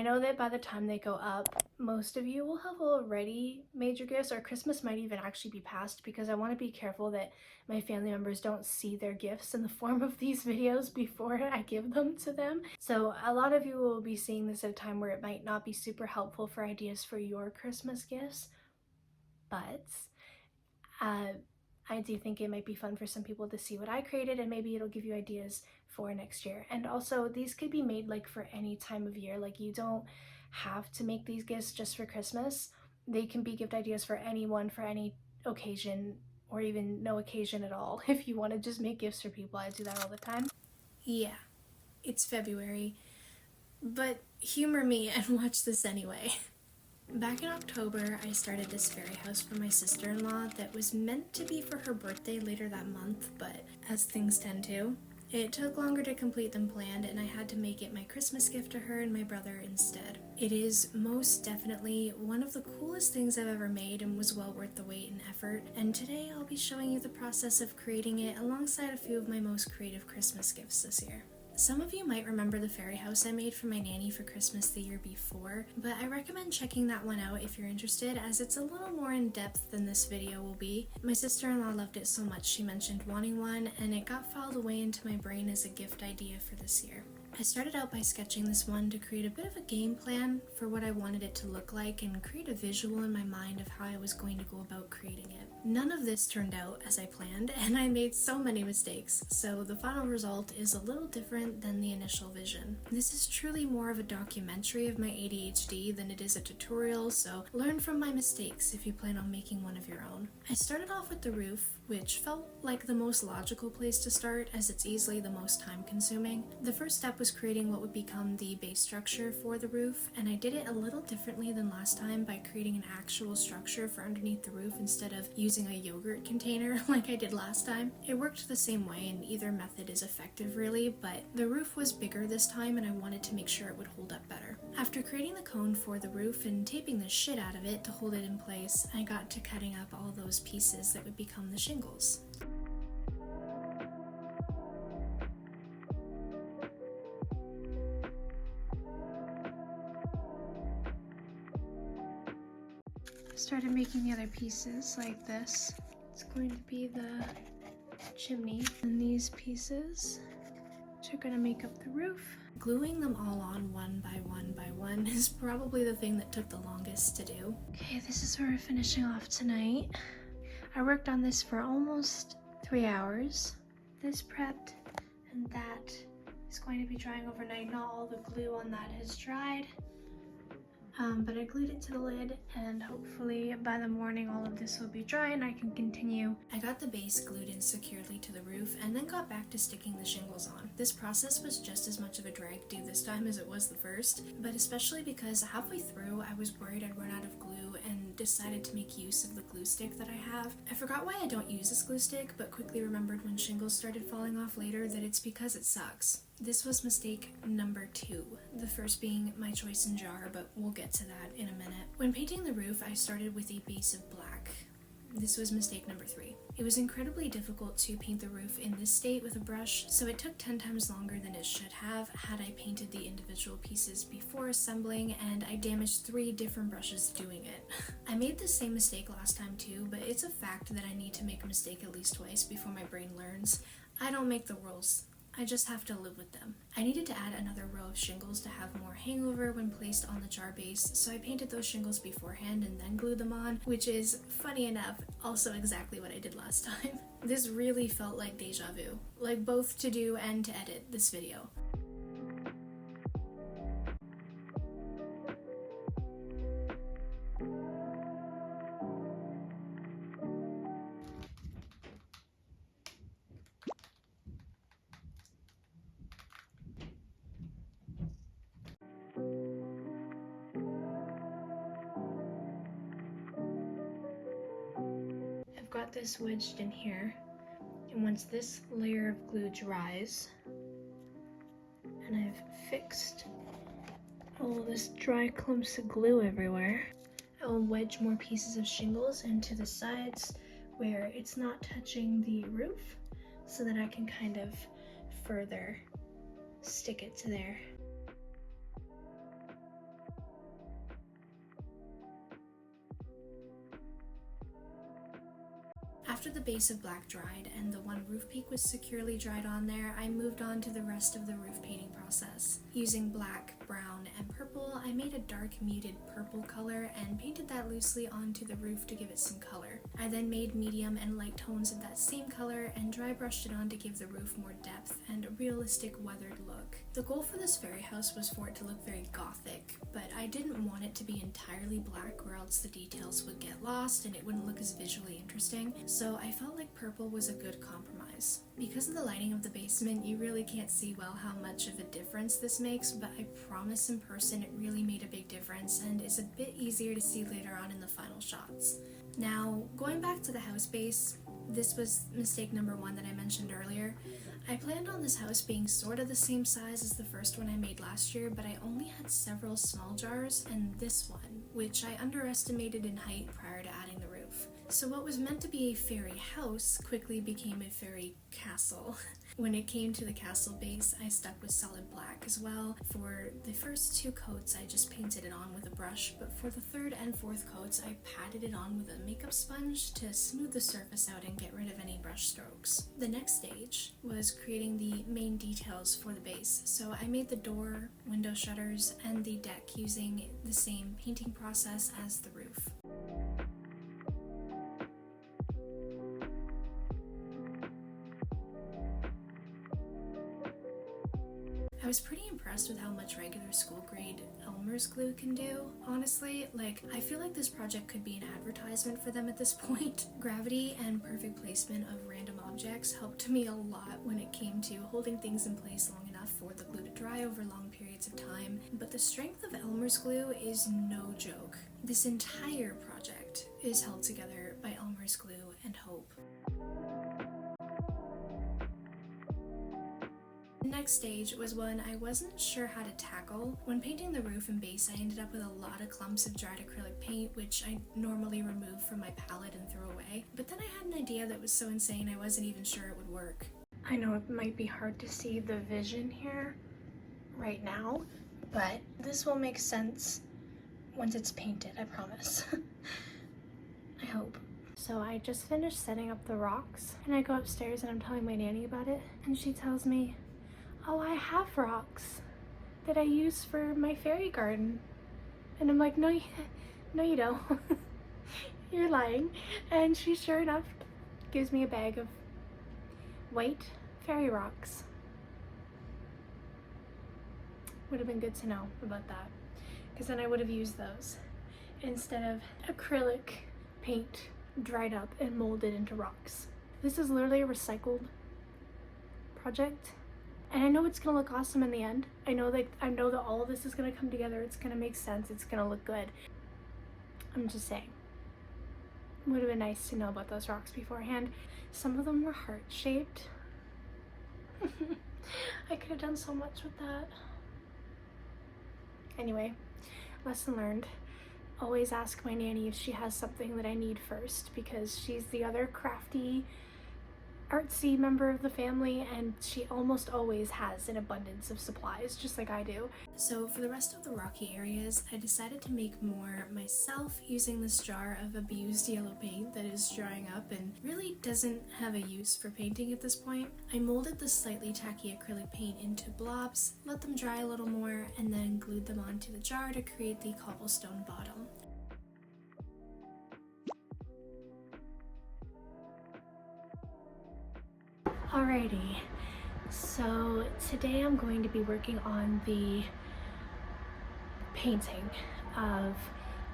I know that by the time they go up, most of you will have already made your gifts, or Christmas might even actually be past, because I want to be careful that my family members don't see their gifts in the form of these videos before I give them to them. So a lot of you will be seeing this at a time where it might not be super helpful for ideas for your Christmas gifts, but I do think it might be fun for some people to see what I created, and maybe it'll give you ideas for next year. And also, these could be made like for any time of year. Like, you don't have to make these gifts just for Christmas. They can be gift ideas for anyone, for any occasion, or even no occasion at all. If you want to just make gifts for people, I do that all the time. Yeah, it's February, but humor me and watch this anyway. Back in October, I started this fairy house for my sister-in-law that was meant to be for her birthday later that month, but as things tend to, it took longer to complete than planned, and I had to make it my Christmas gift to her and my brother instead. It is most definitely one of the coolest things I've ever made and was well worth the wait and effort, and today I'll be showing you the process of creating it alongside a few of my most creative Christmas gifts this year. Some of you might remember the fairy house I made for my nanny for Christmas the year before, but I recommend checking that one out if you're interested, as it's a little more in depth than this video will be. My sister-in-law loved it so much she mentioned wanting one, and it got filed away into my brain as a gift idea for this year. I started out by sketching this one to create a bit of a game plan for what I wanted it to look like and create a visual in my mind of how I was going to go about creating it. None of this turned out as I planned, and I made so many mistakes, so the final result is a little different than the initial vision. This is truly more of a documentary of my ADHD than it is a tutorial, so learn from my mistakes if you plan on making one of your own. I started off with the roof, which felt like the most logical place to start as it's easily the most time consuming. The first step was creating what would become the base structure for the roof, and I did it a little differently than last time by creating an actual structure for underneath the roof instead of using a yogurt container like I did last time. It worked the same way, and either method is effective really, but the roof was bigger this time and I wanted to make sure it would hold up better. After creating the cone for the roof and taping the shit out of it to hold it in place, I got to cutting up all those pieces that would become the shingles. Started making the other pieces like this. It's going to be the chimney, and these pieces which are going to make up the roof. Gluing them all on one by one is probably the thing that took the longest to do. Okay, this is where we're finishing off tonight. I worked on this for almost 3 hours. This prepped, and that is going to be drying overnight. Not all the glue on that has dried. But I glued it to the lid, and hopefully by the morning all of this will be dry and I can continue. I got the base glued in securely to the roof and then got back to sticking the shingles on. This process was just as much of a drag to do this time as it was the first, but especially because halfway through I was worried I'd run out of glue and decided to make use of the glue stick that I have. I forgot why I don't use this glue stick, but quickly remembered when shingles started falling off later that it's because it sucks. This was mistake number 2, the first being my choice in jar, but we'll get to that in a minute. When painting the roof, I started with a base of black. This was mistake number 3. It was incredibly difficult to paint the roof in this state with a brush, so it took 10 times longer than it should have had I painted the individual pieces before assembling, and I damaged 3 different brushes doing it. I made the same mistake last time too, but it's a fact that I need to make a mistake at least twice before my brain learns. I don't make the rules. I just have to live with them. I needed to add another row of shingles to have more hangover when placed on the jar base, so I painted those shingles beforehand and then glued them on, which is, funny enough, also exactly what I did last time. This really felt like deja vu, like both to do and to edit this video. I've got this wedged in here, and once this layer of glue dries, and I've fixed all this dry clumps of glue everywhere, I will wedge more pieces of shingles into the sides where it's not touching the roof, so that I can kind of further stick it to there. After the base of black dried and the one roof peak was securely dried on there, I moved on to the rest of the roof painting process. Using black, brown, and purple, I made a dark muted purple color and painted that loosely onto the roof to give it some color. I then made medium and light tones of that same color and dry brushed it on to give the roof more depth and a realistic weathered look. The goal for this fairy house was for it to look very gothic, but I didn't want it to be entirely black or else the details would get lost and it wouldn't look as visually interesting, so I felt like purple was a good compromise. Because of the lighting of the basement, you really can't see well how much of a difference this makes, but I promise in person it really made a big difference and is a bit easier to see later on in the final shots. Now, going back to the house base, this was mistake number 1 that I mentioned earlier. I planned on this house being sort of the same size as the first one I made last year, but I only had several small jars and this one, which I underestimated in height prior to adding the roof. So what was meant to be a fairy house quickly became a fairy castle. When it came to the castle base, I stuck with solid black as well. For the first 2 coats, I just painted it on with a brush, but for the 3rd and 4th coats, I patted it on with a makeup sponge to smooth the surface out and get rid of any brush strokes. The next stage was creating the main details for the base. So I made the door, window shutters, and the deck using the same painting process as the roof. I was pretty impressed with how much regular school grade Elmer's glue can do, honestly. I feel like this project could be an advertisement for them at this point. Gravity and perfect placement of random objects helped me a lot when it came to holding things in place long enough for the glue to dry over long periods of time, but the strength of Elmer's glue is no joke. This entire project is held together by Elmer's glue and hope. The next stage was one I wasn't sure how to tackle. When painting the roof and base, I ended up with a lot of clumps of dried acrylic paint, which I normally remove from my palette and throw away. But then I had an idea that was so insane I wasn't even sure it would work. I know it might be hard to see the vision here right now, but this will make sense once it's painted, I promise. I hope. So I just finished setting up the rocks, and I go upstairs and I'm telling my nanny about it, and she tells me, "Oh, I have rocks that I use for my fairy garden." And I'm like, no, you don't. You're lying. And she sure enough gives me a bag of white fairy rocks. Would have been good to know about that, because then I would have used those instead of acrylic paint dried up and molded into rocks. This is literally a recycled project. And I know it's gonna look awesome in the end. I know that all of this is gonna come together. It's gonna make sense. It's gonna look good. I'm just saying. Would have been nice to know about those rocks beforehand. Some of them were heart-shaped. I could have done so much with that. Anyway, lesson learned. Always ask my nanny if she has something that I need first, because she's the other crafty, artsy member of the family, and she almost always has an abundance of supplies, just like I do. So for the rest of the rocky areas, I decided to make more myself using this jar of abused yellow paint that is drying up and really doesn't have a use for painting at this point. I molded the slightly tacky acrylic paint into blobs, let them dry a little more, and then glued them onto the jar to create the cobblestone bottom. Alrighty, so today I'm going to be working on the painting of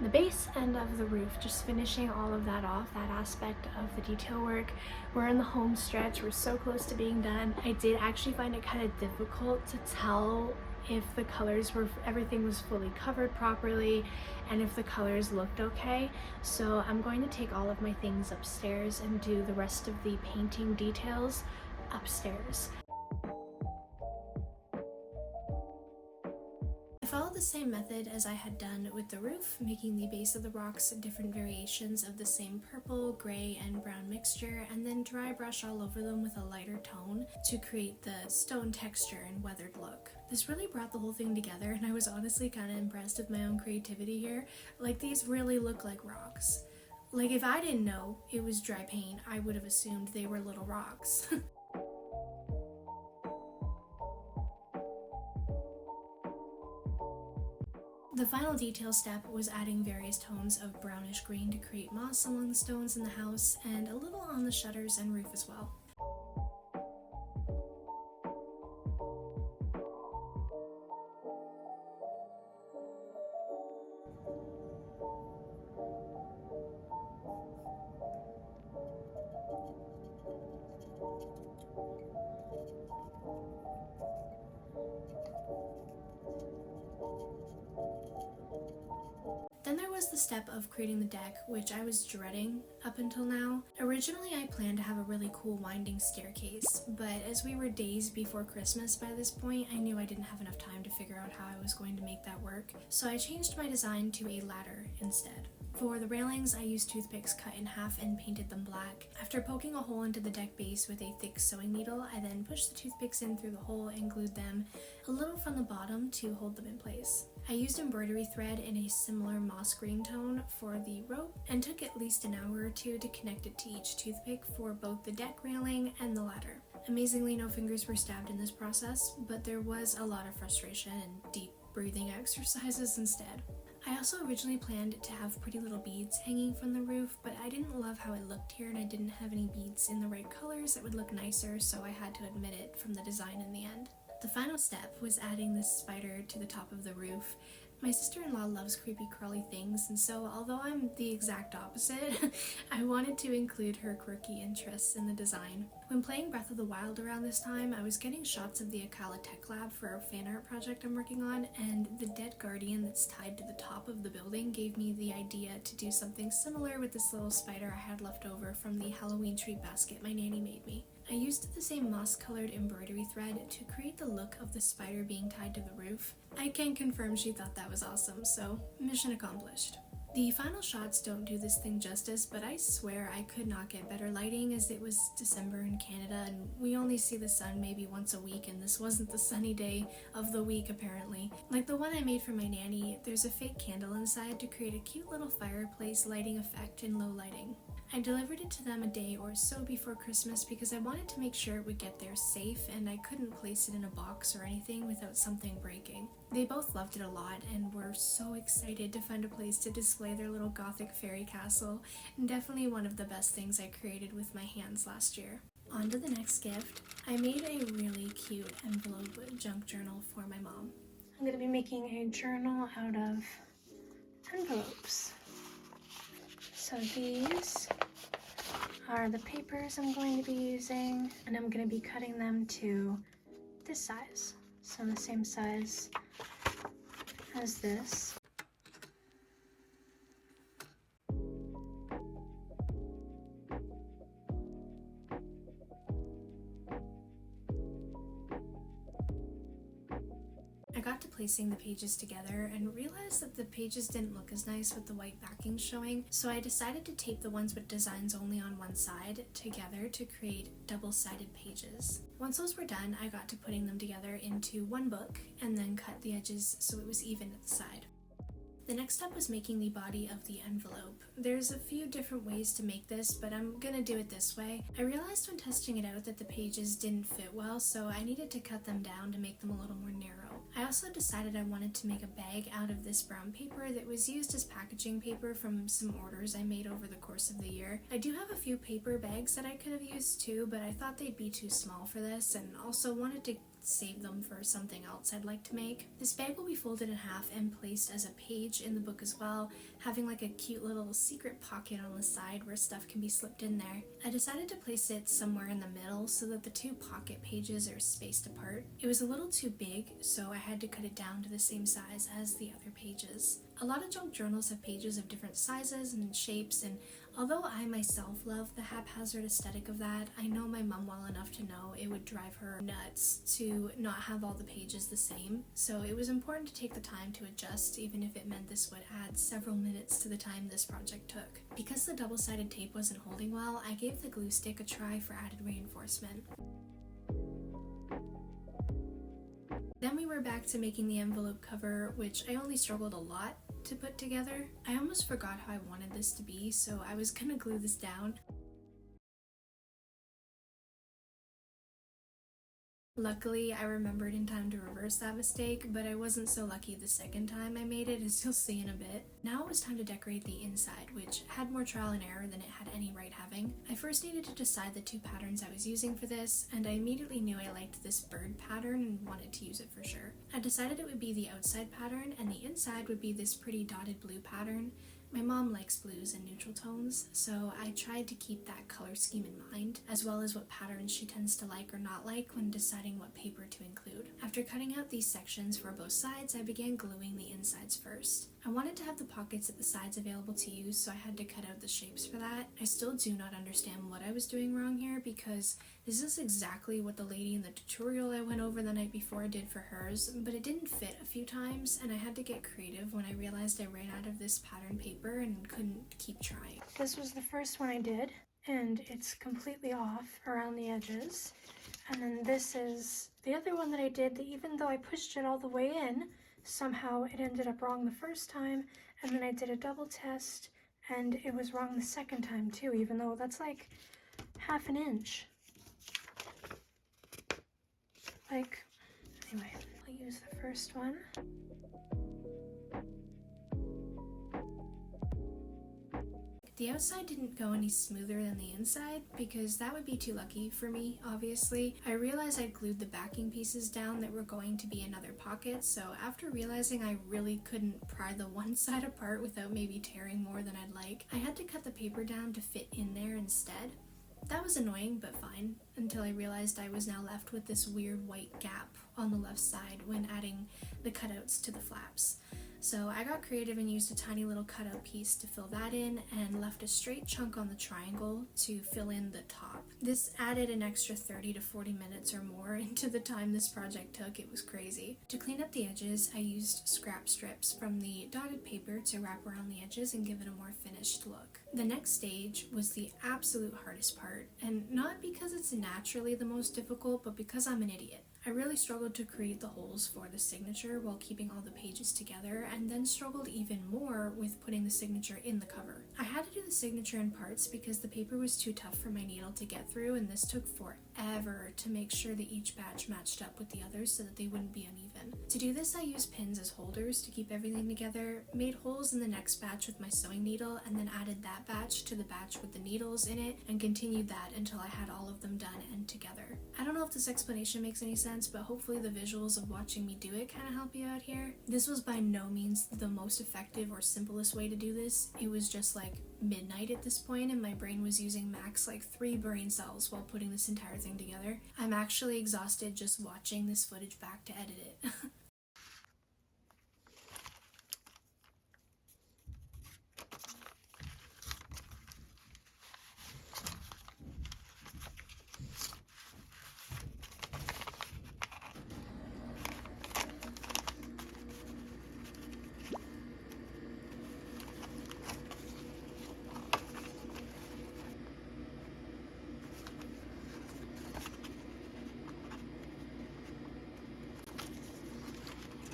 the base and of the roof, just finishing all of that off, that aspect of the detail work. We're in the home stretch, we're so close to being done. I did actually find it kind of difficult to tell if the colors were, everything was fully covered properly and if the colors looked okay. So I'm going to take all of my things upstairs and do the rest of the painting details upstairs. I followed the same method as I had done with the roof, making the base of the rocks different variations of the same purple, gray, and brown mixture, and then dry brush all over them with a lighter tone to create the stone texture and weathered look. This really brought the whole thing together, and I was honestly kind of impressed with my own creativity here. Like, these really look like rocks. Like, if I didn't know it was dry paint, I would have assumed they were little rocks. The final detail step was adding various tones of brownish green to create moss along the stones in the house, and a little on the shutters and roof as well. Then there was the step of creating the deck, which I was dreading up until now. Originally, I planned to have a really cool winding staircase, but as we were days before Christmas by this point, I knew I didn't have enough time to figure out how I was going to make that work, so I changed my design to a ladder instead. For the railings, I used toothpicks cut in half and painted them black. After poking a hole into the deck base with a thick sewing needle, I then pushed the toothpicks in through the hole and glued them a little from the bottom to hold them in place. I used embroidery thread in a similar moss green tone for the rope and took at least an hour or two to connect it to each toothpick for both the deck railing and the ladder. Amazingly, no fingers were stabbed in this process, but there was a lot of frustration and deep breathing exercises instead. I also originally planned to have pretty little beads hanging from the roof, but I didn't love how it looked here and I didn't have any beads in the right colors that would look nicer, so I had to admit it from the design in the end. The final step was adding this spider to the top of the roof. My sister-in-law loves creepy crawly things, and so although I'm the exact opposite, I wanted to include her quirky interests in the design. When playing Breath of the Wild around this time, I was getting shots of the Akala Tech Lab for a fan art project I'm working on, and the dead guardian that's tied to the top of the building gave me the idea to do something similar with this little spider I had left over from the Halloween treat basket my nanny made me. I used the same moss-colored embroidery thread to create the look of the spider being tied to the roof. I can confirm she thought that was awesome, so mission accomplished. The final shots don't do this thing justice, but I swear I could not get better lighting as it was December in Canada and we only see the sun maybe once a week, and this wasn't the sunny day of the week apparently. Like the one I made for my nanny, there's a fake candle inside to create a cute little fireplace lighting effect in low lighting. I delivered it to them a day or so before Christmas because I wanted to make sure it would get there safe and I couldn't place it in a box or anything without something breaking. They both loved it a lot and were so excited to find a place to display their little gothic fairy castle, and definitely one of the best things I created with my hands last year. On to the next gift. I made a really cute envelope junk journal for my mom. I'm going to be making a journal out of envelopes. So these are the papers I'm going to be using, and I'm going to be cutting them to this size. So the same size as this. I got to placing the pages together and realized that the pages didn't look as nice with the white backing showing, so I decided to tape the ones with designs only on one side together to create double-sided pages. Once those were done, I got to putting them together into one book and then cut the edges so it was even at the side. The next step was making the body of the envelope. There's a few different ways to make this, but I'm gonna do it this way. I realized when testing it out that the pages didn't fit well, so I needed to cut them down to make them a little more narrow. I also decided I wanted to make a bag out of this brown paper that was used as packaging paper from some orders I made over the course of the year. I do have a few paper bags that I could have used too, but I thought they'd be too small for this and also wanted to save them for something else I'd like to make. This bag will be folded in half and placed as a page in the book as well, having like a cute little secret pocket on the side where stuff can be slipped in there. I decided to place it somewhere in the middle so that the two pocket pages are spaced apart. It was a little too big, so I had to cut it down to the same size as the other pages. A lot of junk journals have pages of different sizes and shapes, and although I myself love the haphazard aesthetic of that, I know my mom well enough to know it would drive her nuts to not have all the pages the same, so it was important to take the time to adjust, even if it meant this would add several minutes to the time this project took. Because the double-sided tape wasn't holding well, I gave the glue stick a try for added reinforcement. Then we were back to making the envelope cover, which I only struggled a lot to put together. I almost forgot how I wanted this to be, so I was gonna glue this down. Luckily, I remembered in time to reverse that mistake, but I wasn't so lucky the second time I made it, as you'll see in a bit. Now it was time to decorate the inside, which had more trial and error than it had any right having. I first needed to decide the two patterns I was using for this, and I immediately knew I liked this bird pattern and wanted to use it for sure. I decided it would be the outside pattern, and the inside would be this pretty dotted blue pattern. My mom likes blues and neutral tones, so I tried to keep that color scheme in mind, as well as what patterns she tends to like or not like when deciding what paper to include. After cutting out these sections for both sides, I began gluing the insides first. I wanted to have the pockets at the sides available to use, so I had to cut out the shapes for that. I still do not understand what I was doing wrong here, because this is exactly what the lady in the tutorial I went over the night before did for hers, but it didn't fit a few times, and I had to get creative when I realized I ran out of this pattern paper and couldn't keep trying. This was the first one I did, and it's completely off around the edges. And then this is the other one that I did, that even though I pushed it all the way in, somehow it ended up wrong the first time, and then I did a double test and it was wrong the second time too, even though that's like half an inch. Like, anyway, I'll use the first one. The outside didn't go any smoother than the inside, because that would be too lucky for me, obviously. I realized I'd glued the backing pieces down that were going to be another pocket, so after realizing I really couldn't pry the one side apart without maybe tearing more than I'd like, I had to cut the paper down to fit in there instead. That was annoying, but fine, until I realized I was now left with this weird white gap on the left side when adding the cutouts to the flaps. So I got creative and used a tiny little cutout piece to fill that in and left a straight chunk on the triangle to fill in the top. This added an extra 30 to 40 minutes or more into the time this project took. It was crazy. To clean up the edges, I used scrap strips from the dotted paper to wrap around the edges and give it a more finished look. The next stage was the absolute hardest part, and not because it's naturally the most difficult, but because I'm an idiot. I really struggled to create the holes for the signature while keeping all the pages together, and then struggled even more with putting the signature in the cover. I had to do the signature in parts because the paper was too tough for my needle to get through, and this took forever to make sure that each batch matched up with the others so that they wouldn't be uneven. To do this, I used pins as holders to keep everything together, made holes in the next batch with my sewing needle, and then added that batch to the batch with the needles in it, and continued that until I had all of them done and together. I don't know if this explanation makes any sense, but hopefully the visuals of watching me do it kind of help you out here. This was by no means the most effective or simplest way to do this. It was just like midnight at this point, and my brain was using max like 3 brain cells while putting this entire thing together. I'm actually exhausted just watching this footage back to edit it.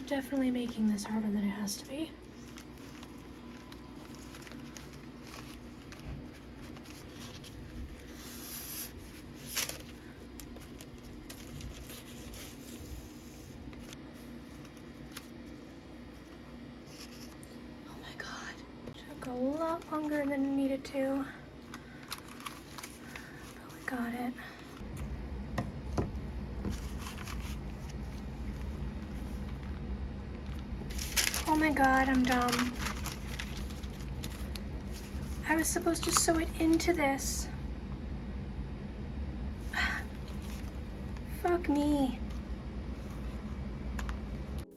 Definitely making this harder than it has to be. Oh my god. Took a lot longer than it needed to. But we got it. Oh my god, I'm dumb. I was supposed to sew it into this. Fuck me.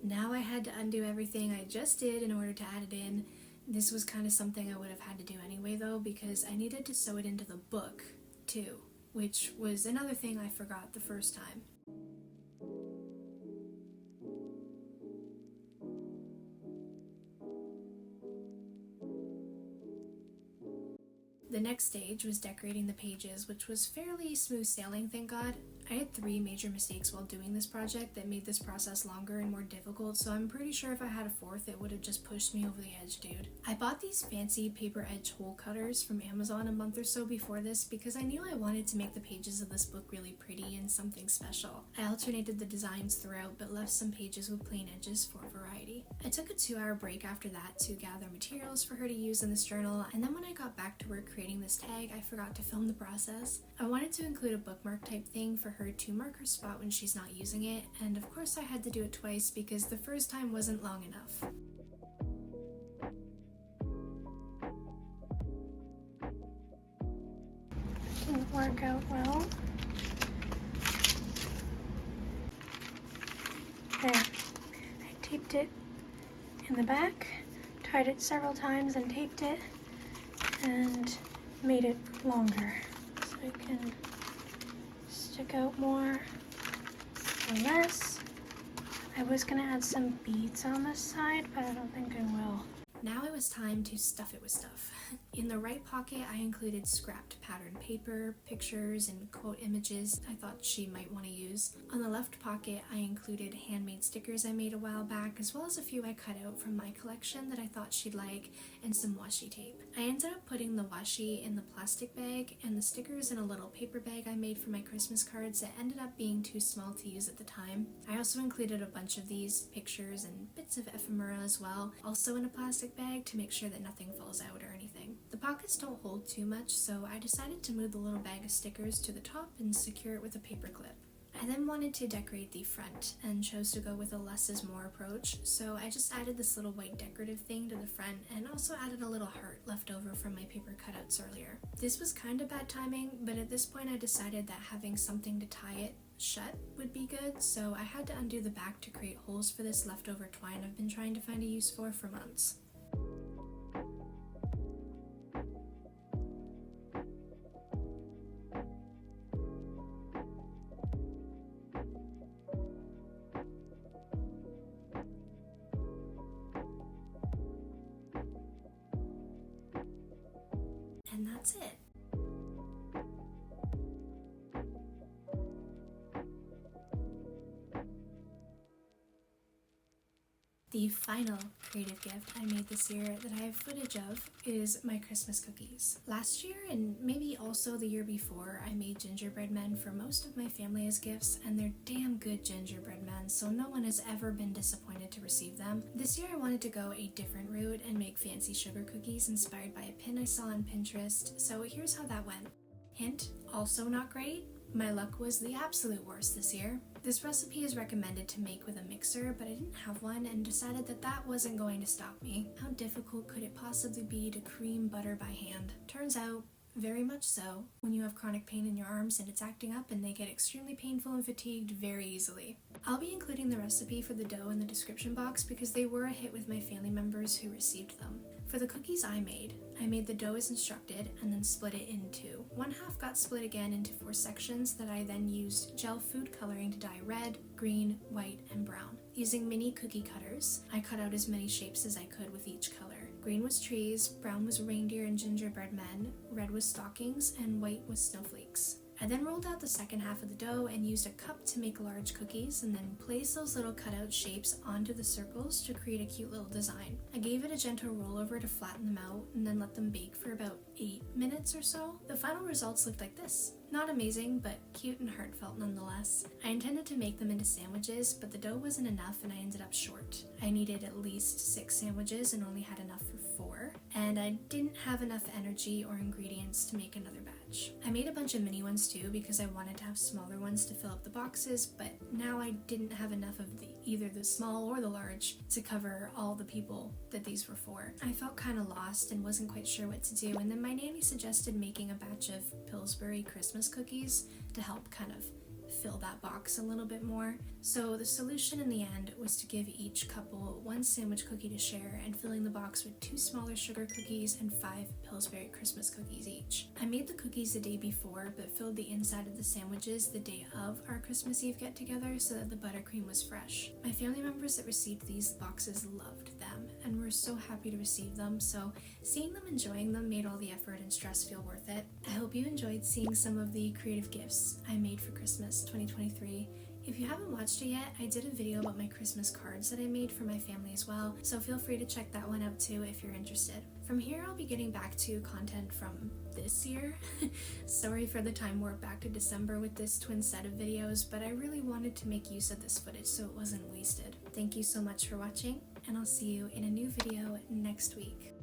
Now I had to undo everything I just did in order to add it in. This was kind of something I would have had to do anyway though, because I needed to sew it into the book too, which was another thing I forgot the first time. The next stage was decorating the pages, which was fairly smooth sailing, thank God. I had 3 major mistakes while doing this project that made this process longer and more difficult, so I'm pretty sure if I had a 4th, it would have just pushed me over the edge, dude. I bought these fancy paper edge hole cutters from Amazon a month or so before this because I knew I wanted to make the pages of this book really pretty and something special. I alternated the designs throughout but left some pages with plain edges for variety. I took a 2-hour break after that to gather materials for her to use in this journal, and then when I got back to work creating this tag, I forgot to film the process. I wanted to include a bookmark type thing for her to mark her spot when she's not using it, and of course I had to do it twice because the first time wasn't long enough. Didn't work out well. There. I taped it in the back, tied it several times and taped it, and made it longer so it can stick out more or less. I was gonna add some beads on this side, but I don't think I will. Now it was time to stuff it with stuff. In the right pocket, I included scrapped pattern paper, pictures, and quote images I thought she might want to use. On the left pocket, I included handmade stickers I made a while back, as well as a few I cut out from my collection that I thought she'd like, and some washi tape. I ended up putting the washi in the plastic bag and the stickers in a little paper bag I made for my Christmas cards that ended up being too small to use at the time. I also included a bunch of these pictures and bits of ephemera as well, also in a plastic bag to make sure that nothing falls out or anything. The pockets don't hold too much, so I decided to move the little bag of stickers to the top and secure it with a paper clip. I then wanted to decorate the front and chose to go with a less is more approach, so I just added this little white decorative thing to the front and also added a little heart left over from my paper cutouts earlier. This was kind of bad timing, but at this point I decided that having something to tie it shut would be good, so I had to undo the back to create holes for this leftover twine I've been trying to find a use for months. And that's it. The final creative gift I made this year that I have footage of is my Christmas cookies. Last year, and maybe also the year before, I made gingerbread men for most of my family as gifts, and they're damn good gingerbread men, so no one has ever been disappointed to receive them. This year I wanted to go a different route and make fancy sugar cookies inspired by a pin I saw on Pinterest, so here's how that went. Hint, also not great. My luck was the absolute worst this year. This recipe is recommended to make with a mixer, but I didn't have one and decided that that wasn't going to stop me. How difficult could it possibly be to cream butter by hand? Turns out, very much so, when you have chronic pain in your arms and it's acting up and they get extremely painful and fatigued very easily. I'll be including the recipe for the dough in the description box because they were a hit with my family members who received them. For the cookies I made the dough as instructed and then split it in two. One half got split again into 4 sections that I then used gel food coloring to dye red, green, white, and brown. Using mini cookie cutters, I cut out as many shapes as I could with each color. Green was trees, brown was reindeer and gingerbread men, red was stockings, and white was snowflakes. I then rolled out the second half of the dough and used a cup to make large cookies and then placed those little cutout shapes onto the circles to create a cute little design. I gave it a gentle roll over to flatten them out and then let them bake for about 8 minutes or so. The final results looked like this. Not amazing, but cute and heartfelt nonetheless. I intended to make them into sandwiches, but the dough wasn't enough and I ended up short. I needed at least 6 sandwiches and only had enough for 4, and I didn't have enough energy or ingredients to make another batch. I made a bunch of mini ones too because I wanted to have smaller ones to fill up the boxes, but now I didn't have enough of either the small or the large to cover all the people that these were for. I felt kind of lost and wasn't quite sure what to do, and then my nanny suggested making a batch of Pillsbury Christmas cookies to help kind of fill that box a little bit more. So the solution in the end was to give each couple 1 sandwich cookie to share and filling the box with 2 smaller sugar cookies and 5 Pillsbury Christmas cookies each. I made the cookies the day before but filled the inside of the sandwiches the day of our Christmas Eve get together so that the buttercream was fresh. My family members that received these boxes loved them and were so happy to receive them, so seeing them enjoying them made all the effort and stress feel worth it. I hope you enjoyed seeing some of the creative gifts I made for Christmas 2023. If you haven't watched it yet, I did a video about my Christmas cards that I made for my family as well, so feel free to check that one out too if you're interested. From here, I'll be getting back to content from this year. Sorry for the time warp back to December with this twin set of videos, but I really wanted to make use of this footage so it wasn't wasted. Thank you so much for watching, and I'll see you in a new video next week.